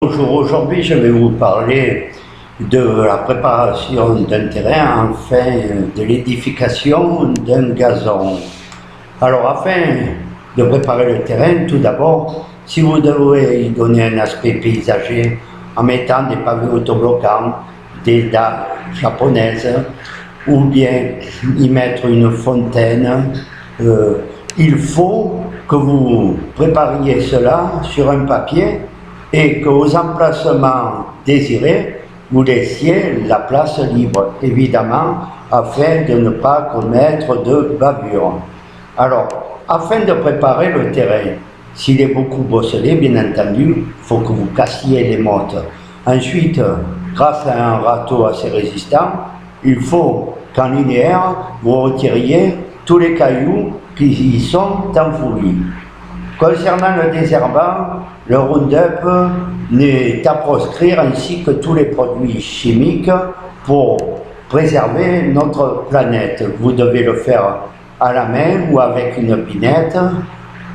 Bonjour, aujourd'hui je vais vous parler de la préparation d'un terrain, enfin de l'édification d'un gazon. Alors afin de préparer le terrain, tout d'abord, si vous devez y donner un aspect paysager en mettant des pavés autobloquants, des dalles japonaises, ou bien y mettre une fontaine, il faut que vous prépariez cela sur un papier et qu'aux emplacements désirés, vous laissiez la place libre, évidemment, afin de ne pas commettre de bavures. Alors, afin de préparer le terrain, s'il est beaucoup bosselé, bien entendu, il faut que vous cassiez les mottes. Ensuite, grâce à un râteau assez résistant, il faut qu'en linéaire, vous retiriez tous les cailloux qui y sont enfouis. Concernant le désherbant, le Roundup n'est à proscrire ainsi que tous les produits chimiques pour préserver notre planète. Vous devez le faire à la main ou avec une pinette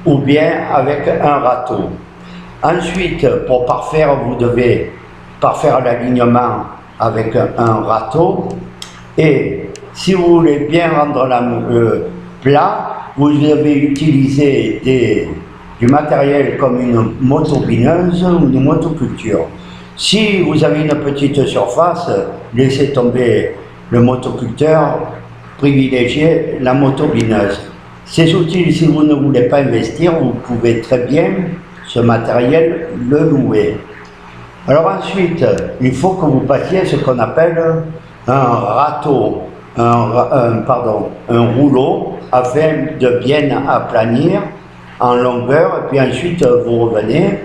ou bien avec un râteau. Ensuite, pour parfaire, vous devez parfaire l'alignement avec un râteau et si vous voulez bien rendre plat, vous devez utiliser du matériel comme une motobineuse ou une motoculture. Si vous avez une petite surface, laissez tomber le motoculteur, privilégiez la motobineuse. C'est utile si vous ne voulez pas investir, vous pouvez très bien, ce matériel, le louer. Alors ensuite, il faut que vous passiez ce qu'on appelle un râteau, un rouleau, afin de bien aplanir en longueur, et puis ensuite vous revenez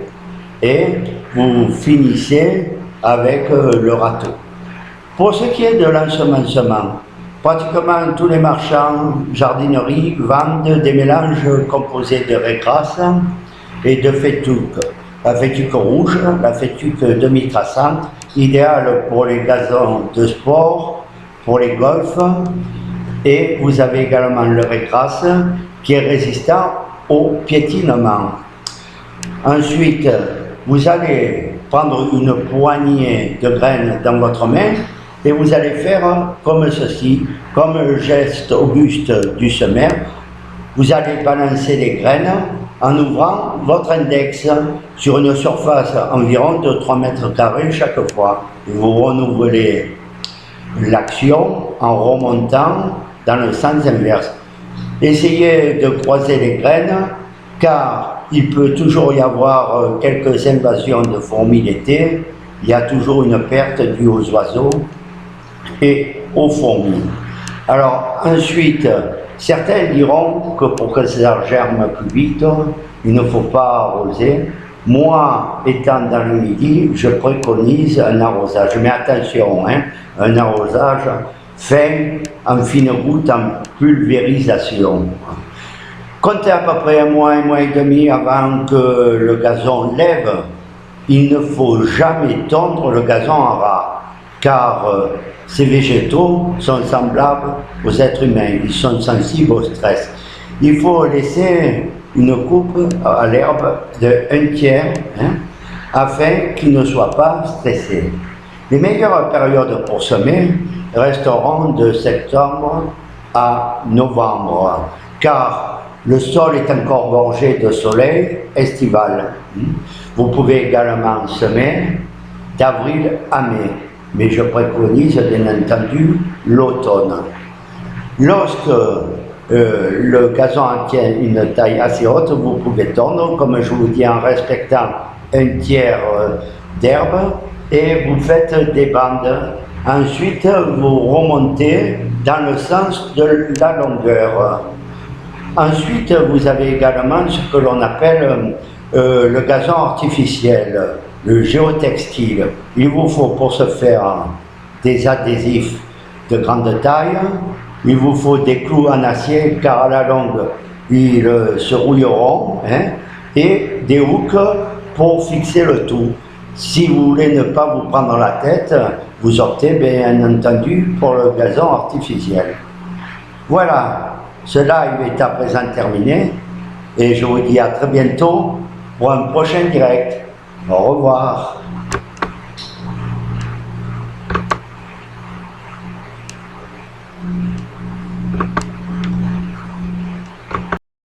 et vous finissez avec le râteau. Pour ce qui est de l'ensemencement, pratiquement tous les marchands jardinerie vendent des mélanges composés de raigrasse et de fétuque. La fétuque rouge, la fétuque demi-traçante, idéale pour les gazons de sport, pour les golfs, et vous avez également le raigrasse qui est résistant au piétinement. Ensuite, vous allez prendre une poignée de graines dans votre main et vous allez faire comme ceci, comme le geste auguste du semeur. Vous allez balancer les graines en ouvrant votre index sur une surface environ de 3 mètres carrés chaque fois. Vous renouvelez l'action en remontant dans le sens inverse. Essayez de croiser les graines car il peut toujours y avoir quelques invasions de fourmis l'été. Il y a toujours une perte due aux oiseaux et aux fourmis. Alors ensuite, certains diront que pour que ça germe plus vite, il ne faut pas arroser. Moi, étant dans le midi, je préconise un arrosage. Mais attention, un arrosage fin, en fine goutte, en pulvérisation. Comptez à peu près un mois et demi avant que le gazon lève. Il ne faut jamais tondre le gazon en ras, car ces végétaux sont semblables aux êtres humains, ils sont sensibles au stress. Il faut laisser une coupe à l'herbe de 1/3, afin qu'il ne soit pas stressé. Les meilleures périodes pour semer resteront de septembre à novembre, car le sol est encore gorgé de soleil estival. Vous pouvez également semer d'avril à mai, mais je préconise bien entendu l'automne. Lorsque le gazon atteint une taille assez haute, vous pouvez tondre, comme je vous dis, en respectant 1/3 d'herbe, et vous faites des bandes. Ensuite, vous remontez dans le sens de la longueur. Ensuite, vous avez également ce que l'on appelle le gazon artificiel, le géotextile. Il vous faut pour ce faire des adhésifs de grande taille, il vous faut des clous en acier car à la longue ils se rouilleront, et des hooks pour fixer le tout. Si vous voulez ne pas vous prendre la tête, vous optez bien entendu pour le gazon artificiel. Voilà, ce live est à présent terminé et je vous dis à très bientôt pour un prochain direct. Au revoir.